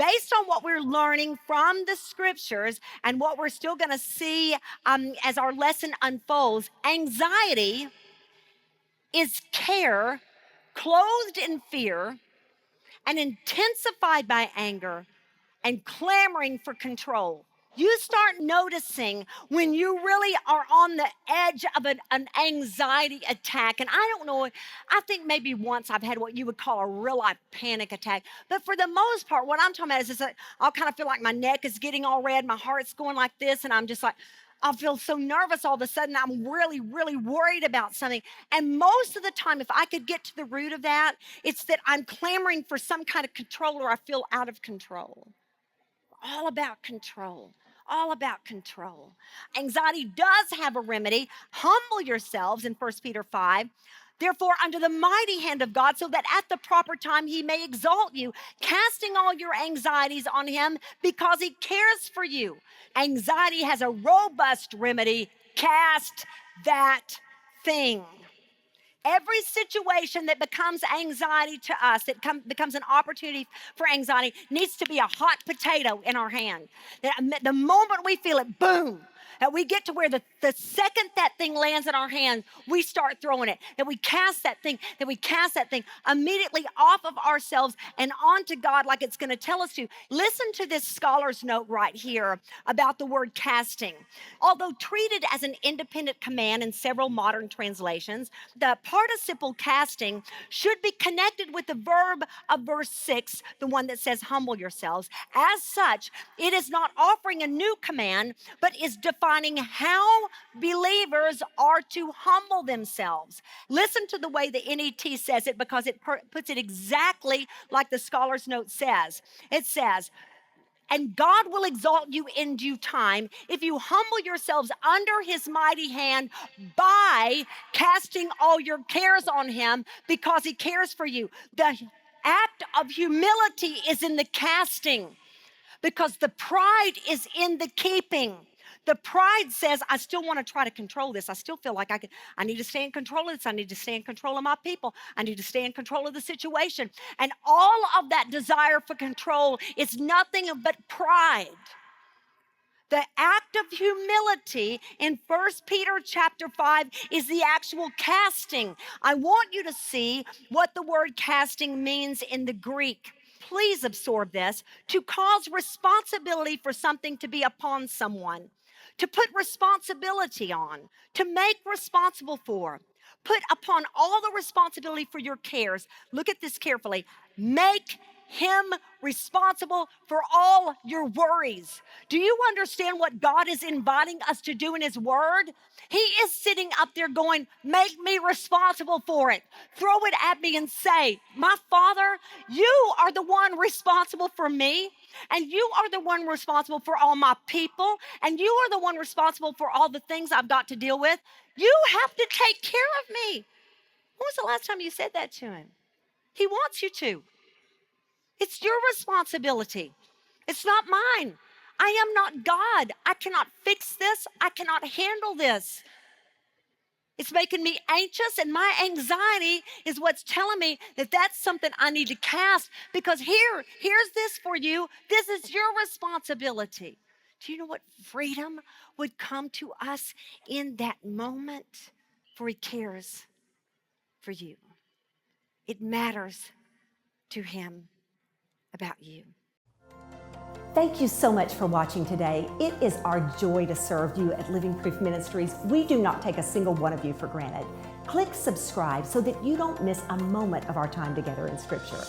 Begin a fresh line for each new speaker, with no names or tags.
based on what we're learning from the scriptures and what we're still going to see as our lesson unfolds, anxiety is care clothed in fear and intensified by anger and clamoring for control. You start noticing when you really are on the edge of an anxiety attack. And I don't know, I think maybe once I've had what you would call a real life panic attack. But for the most part, what I'm talking about is just like, I'll kind of feel like my neck is getting all red, my heart's going like this, and I'm just like, I'll feel so nervous all of a sudden. I'm really, really worried about something. And most of the time, if I could get to the root of that, it's that I'm clamoring for some kind of control or I feel out of control. All about control. All about control. Anxiety does have a remedy. Humble yourselves in 1 Peter 5. Therefore, under the mighty hand of God, so that at the proper time he may exalt you, casting all your anxieties on him because he cares for you. Anxiety has a robust remedy. Cast that thing. Every situation that becomes anxiety to us, that becomes an opportunity for anxiety, needs to be a hot potato in our hand. The moment we feel it, boom, that we get to where the second that thing lands in our hand, we start throwing it, that we cast that thing immediately off of ourselves and onto God like it's going to tell us to. Listen to this scholar's note right here about the word casting. Although treated as an independent command in several modern translations, the participle casting should be connected with the verb of verse 6, the one that says humble yourselves. As such, it is not offering a new command, but is defining how believers are to humble themselves. Listen to the way the NET says it, because it puts it exactly like the scholar's note says. It says, and God will exalt you in due time if you humble yourselves under his mighty hand by casting all your cares on him because he cares for you. The act of humility is in the casting, because the pride is in the keeping. The pride says, I still want to try to control this. I still feel like I need to stay in control of this. I need to stay in control of my people. I need to stay in control of the situation. And all of that desire for control is nothing but pride. The act of humility in 1 Peter chapter 5 is the actual casting. I want you to see what the word casting means in the Greek. Please absorb this. To cause responsibility for something to be upon someone. To put responsibility on. To make responsible for. Put upon all the responsibility for your cares. Look at this carefully. Make him responsible for all your worries. Do you understand what God is inviting us to do in his word? He is sitting up there going, make me responsible for it. Throw it at me and say, my Father, you are the one responsible for me, and you are the one responsible for all my people, and you are the one responsible for all the things I've got to deal with. You have to take care of me. When was the last time you said that to him? He wants you to. It's your responsibility. It's not mine. I am not God. I cannot fix this. I cannot handle this. It's making me anxious, and my anxiety is what's telling me that that's something I need to cast, because here's this for you. This is your responsibility. Do you know what freedom would come to us in that moment? For he cares for you. It matters to him about you.
Thank you so much for watching today. It is our joy to serve you at Living Proof Ministries. We do not take a single one of you for granted. Click subscribe so that you don't miss a moment of our time together in Scripture.